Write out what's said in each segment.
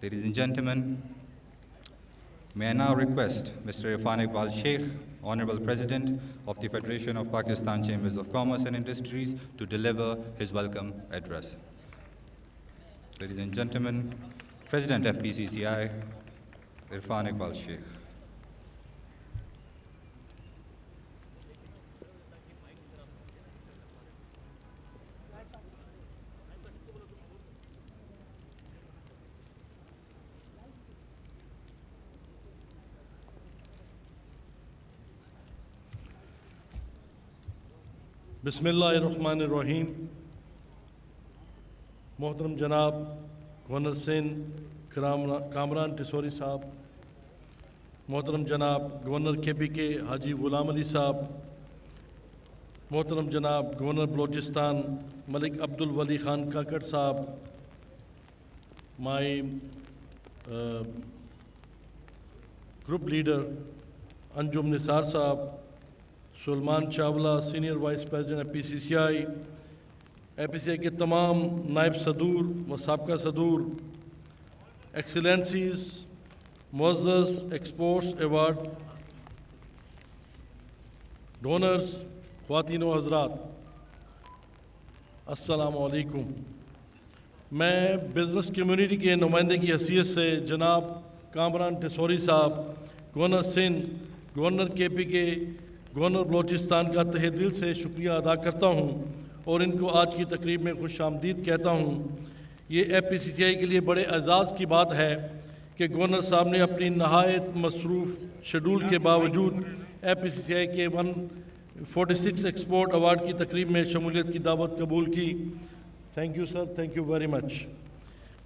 Ladies and gentlemen, may I now request Mr. Irfan Iqbal Sheikh, Honorable President of the Federation of Pakistan Chambers of Commerce and Industries, to deliver his welcome address. Ladies and gentlemen, President FPCCI, Irfan Iqbal Sheikh. بسم اللہ الرحمن الرحیم. محترم جناب governor Sindh Kamran Tessori صاحب، محترم جناب governor KPK حاجی غلام علی صاحب، محترم جناب گورنر بلوچستان ملک عبد الولی خان کاکڑ صاحب، مائی گروپ لیڈر انجم نثار صاحب، Salman Chawla senior vice president APCI کے تمام نائب صدور و سابقہ صدور، ایکسیلنسیز، معزز ایکسپورٹس ایوارڈ ڈونرز، خواتین و حضرات، السلام علیکم. میں بزنس کمیونٹی کے نمائندے کی حیثیت سے جناب کامران ٹسوری صاحب، governor Sindh, governor KPK، governor Balochistan کا تہہ دل سے شکریہ ادا کرتا ہوں اور ان کو آج کی تقریب میں خوش آمدید کہتا ہوں. یہ APCCI کے لیے بڑے اعزاز کی بات ہے کہ گورنر صاحب نے اپنی نہایت مصروف شیڈول کے باوجود APCCI کے 146 ایکسپورٹ ایوارڈ کی تقریب میں شمولیت کی دعوت قبول کی. Thank you sir, thank you very much.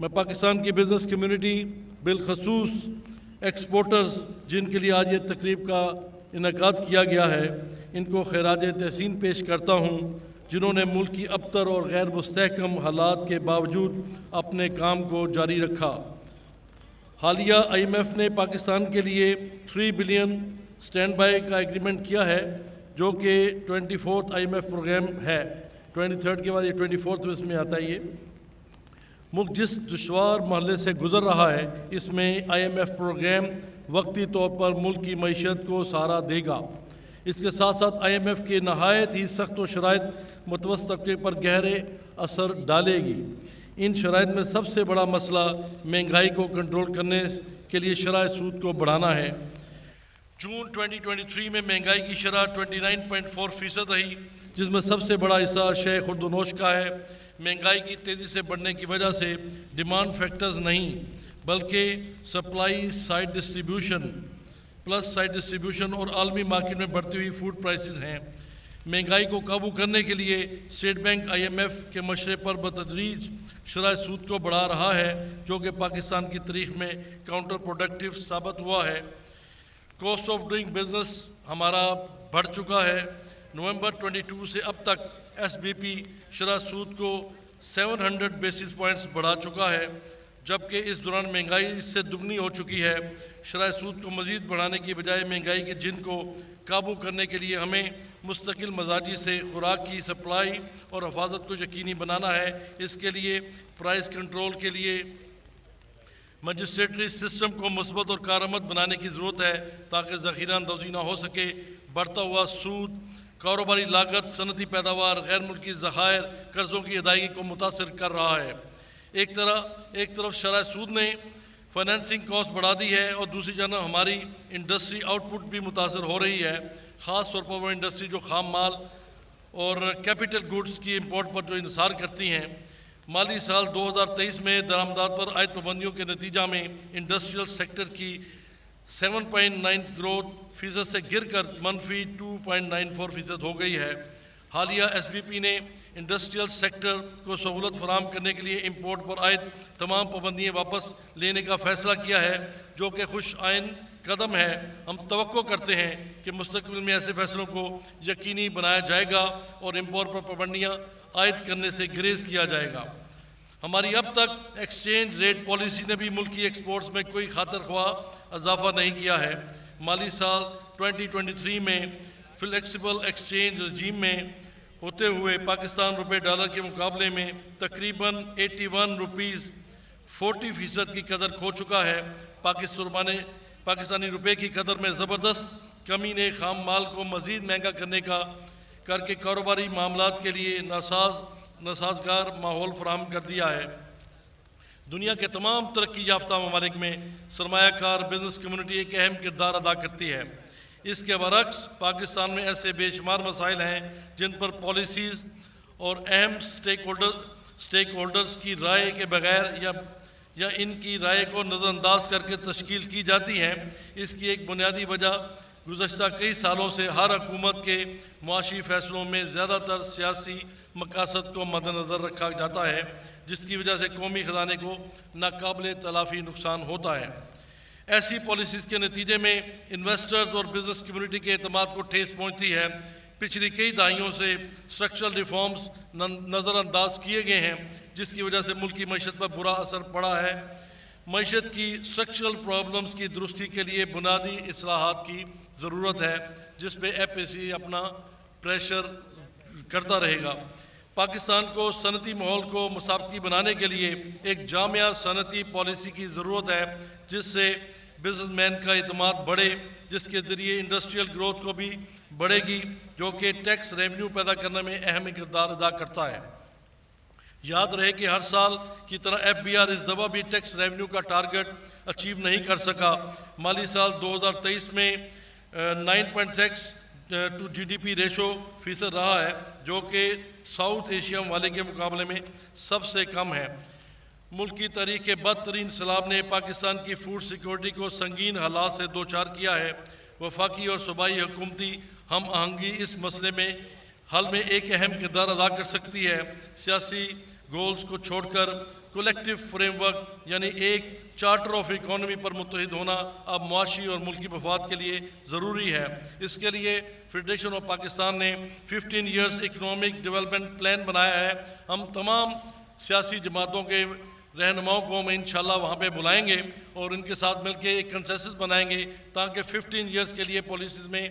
میں پاکستان کی بزنس کمیونٹی، بالخصوص ایکسپورٹرز جن کے لیے آج یہ تقریب کا انعقاد کیا گیا ہے، ان کو خراج تحسین پیش کرتا ہوں، جنہوں نے ملک کی ابتر اور غیر مستحکم حالات کے باوجود اپنے کام کو جاری رکھا. حالیہ IMF نے پاکستان کے لیے 3 بلین سٹینڈ بائی کا ایگریمنٹ کیا ہے، جو کہ 24th IMF پروگرام ہے. 23rd کے بعد یہ 24th اس میں آتا ہے. یہ ملک جس دشوار مرحلے سے گزر رہا ہے، اس میں IMF پروگرام وقتی طور پر ملک کی معیشت کو سہارا دے گا. اس کے ساتھ ساتھ IMF کے نہایت ہی سخت و شرائط متوسط طبقے پر گہرے اثر ڈالے گی. ان شرائط میں سب سے بڑا مسئلہ مہنگائی کو کنٹرول کرنے کے لیے شرح سود کو بڑھانا ہے. جون 2023 میں مہنگائی کی شرح 29.4% رہی، جس میں سب سے بڑا حصہ شے خورد و نوش کا ہے. مہنگائی کی تیزی سے بڑھنے کی وجہ سے ڈیمانڈ فیکٹرز نہیں، بلکہ سپلائی سائڈ ڈسٹریبیوشن اور عالمی مارکیٹ میں بڑھتی ہوئی فوڈ پرائسز ہیں. مہنگائی کو قابو کرنے کے لیے اسٹیٹ بینک IMF کے مشورے پر بتدریج شرح سود کو بڑھا رہا ہے، جو کہ پاکستان کی تاریخ میں کاؤنٹر پروڈکٹیو ثابت ہوا ہے. کاسٹ آف ڈوئنگ بزنس ہمارا بڑھ چکا ہے. نومبر 22 سے اب تک SBP شرح سود کو 700 بیسس پوائنٹس بڑھا چکا ہے، جبکہ اس دوران مہنگائی اس سے دگنی ہو چکی ہے. شرح سود کو مزید بڑھانے کی بجائے مہنگائی کے جن کو قابو کرنے کے لیے ہمیں مستقل مزاجی سے خوراک کی سپلائی اور حفاظت کو یقینی بنانا ہے. اس کے لیے پرائس کنٹرول کے لیے مجسٹریٹری سسٹم کو مثبت اور کارآمد بنانے کی ضرورت ہے، تاکہ ذخیرہ اندوزی نہ ہو سکے. بڑھتا ہوا سود، کاروباری لاگت، صنعتی پیداوار، غیر ملکی ذخائر، قرضوں کی ادائیگی کو متاثر کر رہا ہے. ایک طرف شرح سود نے فائنینسنگ کاسٹ بڑھا دی ہے اور دوسری جانب ہماری انڈسٹری آؤٹ پٹ بھی متاثر ہو رہی ہے، خاص طور پر وہ انڈسٹری جو خام مال اور کیپٹل گوڈز کی امپورٹ پر جو انحصار کرتی ہیں. مالی سال 2023 میں درآمدات پر عائد پابندیوں کے نتیجہ میں انڈسٹریل سیکٹر کی 7.9 گروتھ فیصد سے گر کر منفی 2.94% ہو گئی ہے. حالیہ SBP نے انڈسٹریل سیکٹر کو سہولت فراہم کرنے کے لیے امپورٹ پر عائد تمام پابندیاں واپس لینے کا فیصلہ کیا ہے، جو کہ خوش آئند قدم ہے. ہم توقع کرتے ہیں کہ مستقبل میں ایسے فیصلوں کو یقینی بنایا جائے گا اور امپورٹ پر پابندیاں عائد کرنے سے گریز کیا جائے گا. ہماری اب تک ایکسچینج ریٹ پالیسی نے بھی ملکی ایکسپورٹس میں کوئی خاطر خواہ اضافہ نہیں کیا ہے. مالی سال 2023 میں فلیکسیبل ایکسچینج رجیم میں ہوتے ہوئے پاکستان روپے ڈالر کے مقابلے میں تقریباً 81 روپیز 40% کی قدر کھو چکا ہے۔ پاکستانی روپے کی قدر میں زبردست کمی نے خام مال کو مزید مہنگا کر کے کاروباری معاملات کے لیے ناسازگار ماحول فراہم کر دیا ہے۔ دنیا کے تمام ترقی یافتہ ممالک میں سرمایہ کار بزنس کمیونٹی ایک اہم کردار ادا کرتی ہے۔ اس کے برعکس پاکستان میں ایسے بے شمار مسائل ہیں جن پر پالیسیز اور اہم سٹیک ہولڈرز کی رائے کے بغیر یا ان کی رائے کو نظر انداز کر کے تشکیل کی جاتی ہیں۔ اس کی ایک بنیادی وجہ گزشتہ کئی سالوں سے ہر حکومت کے معاشی فیصلوں میں زیادہ تر سیاسی مقاصد کو مد نظر رکھا جاتا ہے، جس کی وجہ سے قومی خزانے کو ناقابل تلافی نقصان ہوتا ہے۔ ایسی پالیسیز کے نتیجے میں انویسٹرز اور بزنس کمیونٹی کے اعتماد کو ٹھیس پہنچتی ہے۔ پچھلی کئی دہائیوں سے اسٹرکچرل ریفارمز نظر انداز کیے گئے ہیں، جس کی وجہ سے ملکی معیشت پر برا اثر پڑا ہے۔ معیشت کی اسٹرکچرل پرابلمز کی درستی کے لیے بنیادی اصلاحات کی ضرورت ہے، جس پہ FAC اپنا پریشر کرتا رہے گا۔ پاکستان کو صنعتی ماحول کو مسابقتی بنانے کے لیے ایک جامع صنعتی پالیسی کی ضرورت ہے، جس سے بزنس مین کا اعتماد بڑھے، جس کے ذریعے انڈسٹریل گروتھ کو بھی بڑھے گی، جو کہ ٹیکس ریونیو پیدا کرنے میں اہم کردار ادا کرتا ہے۔ یاد رہے کہ ہر سال کی طرح FBR اس دفعہ بھی ٹیکس ریونیو کا ٹارگٹ اچیو نہیں کر سکا۔ مالی سال 2023 میں 9.6 ٹو GDP ریشو فیصد رہا ہے، جو کہ ساؤتھ ایشیا ممالک کے مقابلے میں سب سے کم ہے۔ ملک کی تاریخ کے بدترین سیلاب نے پاکستان کی فوڈ سیکورٹی کو سنگین حالات سے دوچار کیا ہے۔ وفاقی اور صوبائی حکومتی ہم آہنگی اس مسئلے میں حل میں ایک اہم کردار ادا کر سکتی ہے۔ سیاسی گولز کو چھوڑ کر کولیکٹیو فریم ورک یعنی ایک چارٹر آف اکانومی پر متحد ہونا اب معاشی اور ملکی مفاد کے لیے ضروری ہے۔ اس کے لیے فیڈریشن آف پاکستان نے 15 ایئرز اکنامک ڈیولپمنٹ پلان بنایا ہے۔ ہم تمام سیاسی جماعتوں کے رہنماؤں کو ہم انشاءاللہ وہاں پہ بلائیں گے اور ان کے ساتھ مل کے ایک کنسنسس بنائیں گے، تاکہ 15 ایئرز کے لیے پالیسیز میں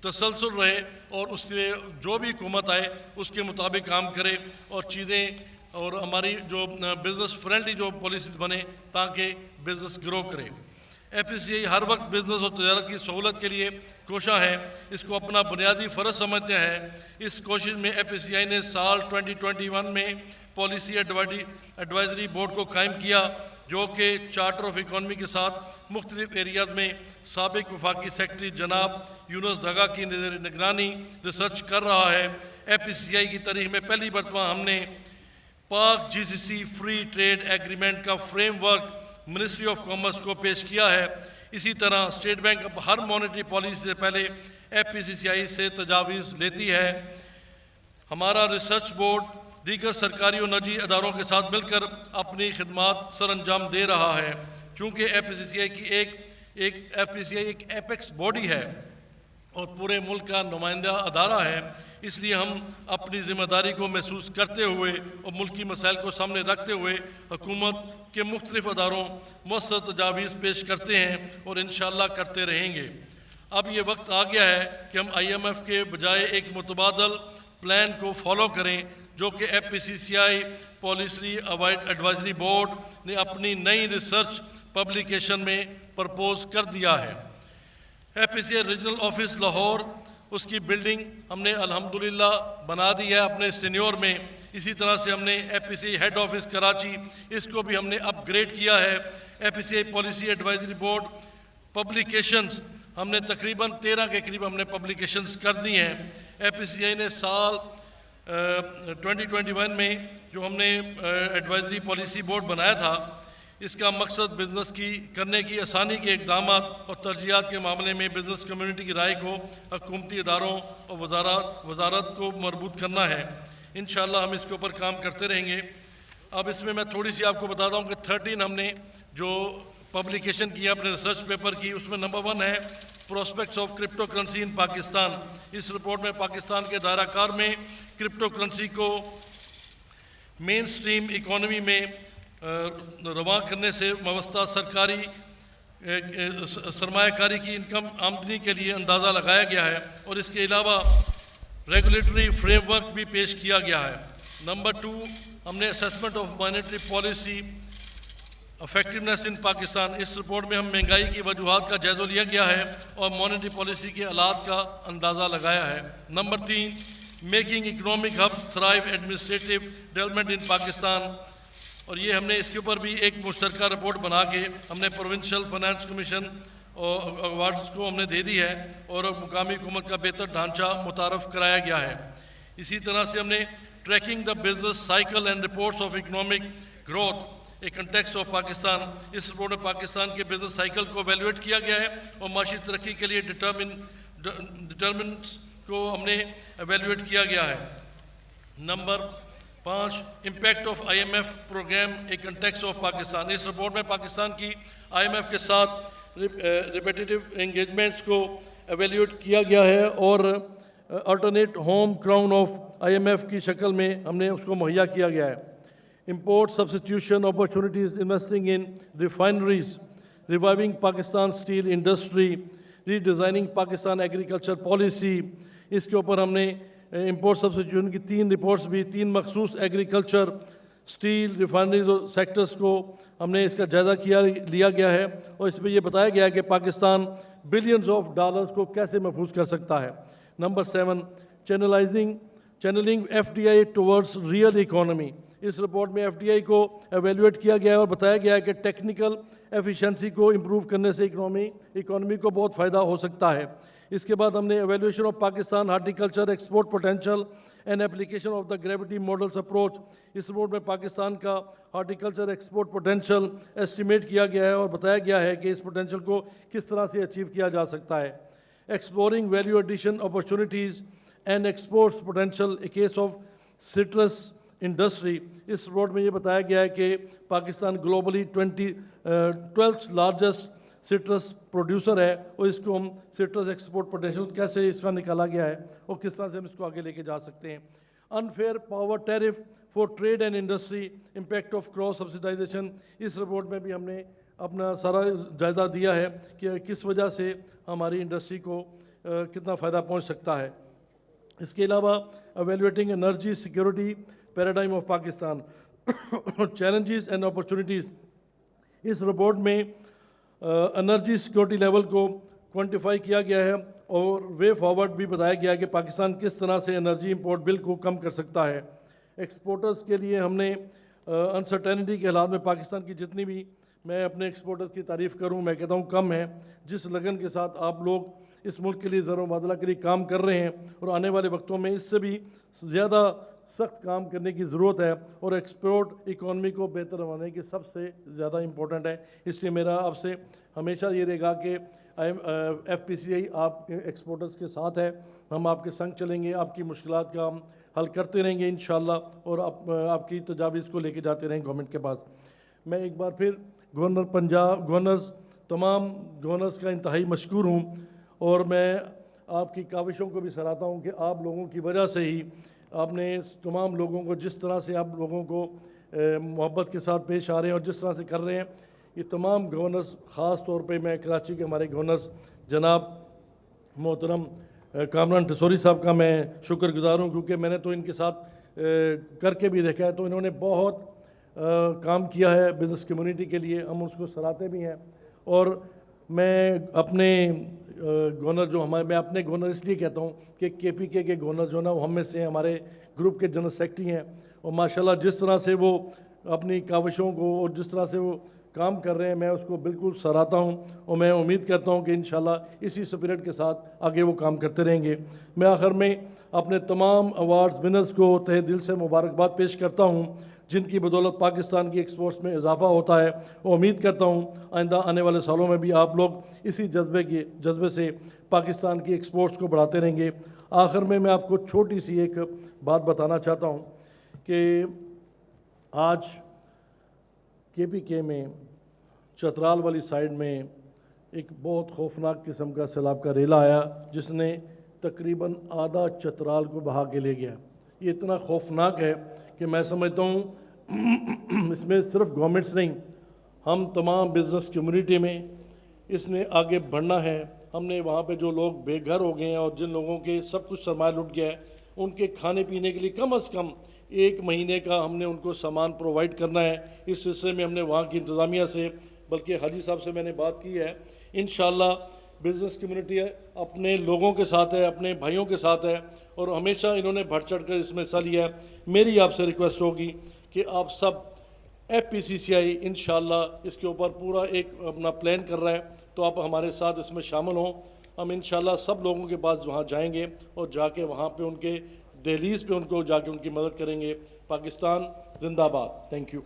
تسلسل رہے اور اس سے جو بھی حکومت آئے اس کے مطابق کام کرے اور چیزیں اور ہماری جو بزنس فرینڈلی جو پالیسیز بنے تاکہ بزنس گرو کرے۔ FACI ہر وقت بزنس اور تجارت کی سہولت کے لیے کوشاں ہے، اس کو اپنا بنیادی فرض سمجھتے ہیں۔ اس کوشش میں FACI نے سال 2021 میں پالیسی ایڈوائزری بورڈ کو قائم کیا، جو کہ چارٹر آف اکانومی کے ساتھ مختلف ایریاز میں سابق وفاقی سیکرٹری جناب یونس دغا کی نگرانی ریسرچ کر رہا ہے۔ FACI کی تاریخ میں پہلی مرتبہ ہم نے پاک GCC فری ٹریڈ ایگریمنٹ کا frame work ministry of commerce کو پیش کیا ہے۔ اسی طرح اسٹیٹ بینک اب ہر مانیٹری پالیسی سے پہلے FACI سے تجاویز لیتی ہے۔ ہمارا ریسرچ بورڈ دیگر سرکاری و نجی اداروں کے ساتھ مل کر اپنی خدمات سر انجام دے رہا ہے۔ چونکہ FACI ایک ایپیکس باڈی ہے اور پورے ملک کا نمائندہ ادارہ ہے، اس لیے ہم اپنی ذمہ داری کو محسوس کرتے ہوئے اور ملکی مسائل کو سامنے رکھتے ہوئے حکومت کے مختلف اداروں مؤثر تجاویز پیش کرتے ہیں اور انشاءاللہ کرتے رہیں گے۔ اب یہ وقت آ گیا ہے کہ ہم IMF کے بجائے ایک متبادل پلان کو فالو کریں، جو کہ FACI پالیسی ایڈوائزری بورڈ نے اپنی نئی ریسرچ پبلیکیشن میں پرپوز کر دیا ہے۔ FACI ریجنل آفس لاہور، اس کی بلڈنگ ہم نے الحمدللہ بنا دی ہے اپنے سینیور میں۔ اسی طرح سے ہم نے FACI ہیڈ آفس کراچی، اس کو بھی ہم نے اپ گریڈ کیا ہے۔ FACI policy advisory board publications ہم نے تقریباً 13 کے قریب ہم نے پبلیکیشنز کر دی ہیں۔ FACI نے سال 2021 میں جو ہم نے ایڈوائزری پالیسی بورڈ بنایا تھا، اس کا مقصد بزنس کرنے کی آسانی کے اقدامات اور ترجیحات کے معاملے میں بزنس کمیونٹی کی رائے کو حکومتی اداروں اور وزارت کو مربوط کرنا ہے۔ انشاءاللہ ہم اس کے اوپر کام کرتے رہیں گے۔ اب اس میں تھوڑی سی آپ کو بتاتا ہوں کہ 13 ہم نے جو پبلیکیشن کیا اپنے ریسرچ پیپر کی، اس میں نمبر 1 ہے prospects of crypto currency in Pakistan. اس رپورٹ میں پاکستان کے دائرہ کار میں کرپٹو کرنسی کو مین سٹریم اکانومی میں رواں کرنے سے وابستہ سرمایہ کاری کی انکم آمدنی کے لیے اندازہ لگایا گیا ہے اور اس کے علاوہ ریگولیٹری فریم ورک بھی پیش کیا گیا ہے۔ نمبر 2 ہم نے assessment of monetary policy effectiveness in Pakistan. اس رپورٹ میں ہم مہنگائی کی وجوہات کا جائزہ لیا گیا ہے اور مانیٹری پالیسی کے آلات کا اندازہ لگایا ہے. Number 3, making economic hubs thrive administrative development in Pakistan. اور یہ ہم نے اس کے اوپر بھی ایک مشترکہ رپورٹ بنا کے ہم نے پروونشل فائنانس کمیشن ایوارڈز کو ہم نے دے دی ہے اور مقامی حکومت کا بہتر ڈھانچہ متعارف کرایا گیا ہے. اسی طرح سے ہم نے tracking the business cycle and reports of economic growth a context of Pakistan. اس رپورٹ میں پاکستان کے بزنس سائیکل کو ایویلویٹ کیا گیا ہے اور معاشی ترقی کے لیے ڈٹرمنٹس کو ہم نے ایویلویٹ کیا گیا ہے. Number 5, impact of IMF programme a context of Pakistan. اس رپورٹ میں پاکستان کی IMF کے ساتھ ریپیٹیٹیو انگیجمنٹس کو ایویلویٹ کیا گیا ہے اور alternate home ground of IMF کی شکل میں ہم نے اس کو مہیا کیا گیا ہے. Import substitution opportunities investing in refineries, reviving Pakistan steel industry, redesigning Pakistan agriculture policy. اس کے اوپر ہم نے امپورٹ سبسٹیوشن کی 3 رپورٹس بھی 3 مخصوص ایگریکلچر, اسٹیل, ریفائنریز اور سیکٹرز کو ہم نے اس کا جائزہ لیا گیا ہے اور اس میں یہ بتایا گیا ہے کہ پاکستان بلینز آف ڈالرز کو کیسے محفوظ کر سکتا ہے. Number 7, channelling FDI towards real economy. اس رپورٹ میں FDI کو ایویلویٹ کیا گیا ہے اور بتایا گیا ہے کہ ٹیکنیکل ایفیشنسی کو امپروو کرنے سے اکانومی کو بہت فائدہ ہو سکتا ہے. اس کے بعد ہم نے evaluation of Pakistan horticulture export potential and application of the gravity models approach. اس رپورٹ میں پاکستان کا ہارٹیکلچر ایکسپورٹ پوٹینشیل ایسٹیمیٹ کیا گیا ہے اور بتایا گیا ہے کہ اس پوٹینشیل کو کس طرح سے اچیو کیا جا سکتا ہے. Exploring value addition opportunities and exports potential a case of citrus industry. اس رپورٹ میں یہ بتایا گیا ہے کہ Pakistan globally 12th largest citrus producer ہے اور اس کو ہم سٹرس ایکسپورٹ پوٹینشیل کیسے اس کا نکالا گیا ہے اور کس طرح سے ہم اس کو آگے لے کے جا سکتے ہیں. Unfair power tariff for trade and industry, impact of cross subsidization. اس رپورٹ میں بھی ہم نے اپنا سارا جائزہ دیا ہے کہ کس وجہ سے ہماری انڈسٹری کو کتنا فائدہ پہنچ سکتا ہے. اس کے علاوہ evaluating energy security paradigm of Pakistan, challenges and opportunities. اس رپورٹ میں انرجی سیکیورٹی لیول کو کوانٹیفائی کیا گیا ہے اور وے فارورڈ بھی بتایا گیا ہے کہ پاکستان کس طرح سے انرجی امپورٹ بل کو کم کر سکتا ہے. ایکسپورٹرز کے لیے ہم نے انسرٹینٹی کے حالات میں پاکستان کی جتنی بھی, میں اپنے ایکسپورٹرز کی تعریف کروں, میں کہتا ہوں کم ہے. جس لگن کے ساتھ آپ لوگ اس ملک کے لیے زر و مبادلہ کے لیے کام کر رہے ہیں اور آنے والے وقتوں میں اس سے بھی زیادہ سخت کام کرنے کی ضرورت ہے اور ایکسپورٹ اکانومی کو بہتر بنانے کی سب سے زیادہ امپورٹنٹ ہے. اس لیے میرا آپ سے ہمیشہ یہ رہے گا کہ FPCI آپ ایکسپورٹرز کے ساتھ ہے, ہم آپ کے سنگ چلیں گے, آپ کی مشکلات کا ہم حل کرتے رہیں گے انشاءاللہ اور آپ کی تجاویز کو لے کے جاتے رہیں گورنمنٹ کے پاس. میں ایک بار پھر گورنر پنجاب, تمام گورنرز کا انتہائی مشکور ہوں اور میں آپ کی کاوشوں کو بھی سراہتا ہوں کہ آپ لوگوں کی وجہ سے ہی آپ نے تمام لوگوں کو, جس طرح سے آپ لوگوں کو محبت کے ساتھ پیش آ رہے ہیں اور جس طرح سے کر رہے ہیں, یہ تمام گورنرز, خاص طور پہ میں کراچی کے ہمارے گورنرز جناب محترم کامران ٹھسوری صاحب کا میں شکر گزار ہوں, کیونکہ میں نے تو ان کے ساتھ کر کے بھی دیکھا ہے تو انہوں نے بہت کام کیا ہے بزنس کمیونٹی کے لیے, ہم اس کو سراہتے بھی ہیں. اور میں اپنے گورنر جو میں اپنے گورنر اس لیے کہتا ہوں کہ KPK کے گورنر جو نا وہ ہم میں سے ہمارے گروپ کے جنرل سیکرٹری ہیں اور ماشاءاللہ جس طرح سے وہ اپنی کاوشوں کو اور جس طرح سے وہ کام کر رہے ہیں میں اس کو بالکل سراہتا ہوں اور میں امید کرتا ہوں کہ انشاءاللہ اسی سپرٹ کے ساتھ آگے وہ کام کرتے رہیں گے. میں آخر میں اپنے تمام ایوارڈز ونرز کو تہہ دل سے مبارکباد پیش کرتا ہوں جن کی بدولت پاکستان کی ایکسپورٹس میں اضافہ ہوتا ہے اور امید کرتا ہوں آئندہ آنے والے سالوں میں بھی آپ لوگ اسی جذبے سے پاکستان کی ایکسپورٹس کو بڑھاتے رہیں گے. آخر میں آپ کو چھوٹی سی ایک بات بتانا چاہتا ہوں کہ آج KPK میں چترال والی سائڈ میں ایک بہت خوفناک قسم کا سیلاب کا ریلا آیا جس نے تقریباً آدھا چترال کو بہا کے لے گیا. یہ اتنا خوفناک ہے کہ میں سمجھتا ہوں اس میں صرف گورنمنٹس نہیں, ہم تمام بزنس کمیونٹی میں اس نے آگے بڑھنا ہے. ہم نے وہاں پہ جو لوگ بے گھر ہو گئے ہیں اور جن لوگوں کے سب کچھ سرمایہ لٹ گیا ہے ان کے کھانے پینے کے لیے کم از کم 1 مہینے کا ہم نے ان کو سامان پرووائڈ کرنا ہے. اس سلسلے میں ہم نے وہاں کی انتظامیہ سے بلکہ حاجی صاحب سے میں نے بات کی ہے. انشاءاللہ بزنس کمیونٹی اپنے لوگوں کے ساتھ ہے, اپنے بھائیوں کے ساتھ ہے, اور ہمیشہ انہوں نے بڑھ چڑھ کر اس میں حصہ لیا ہے. میری آپ سے ریکویسٹ ہوگی کہ آپ سب FPCCI انشاءاللہ اس کے اوپر پورا ایک اپنا پلان کر رہا ہے, تو آپ ہمارے ساتھ اس میں شامل ہوں. ہم انشاءاللہ سب لوگوں کے پاس وہاں جائیں گے اور جا کے وہاں پہ ان کے دہلیز پہ ان کو جا کے ان کی مدد کریں گے. پاکستان زندہ باد. Thank you.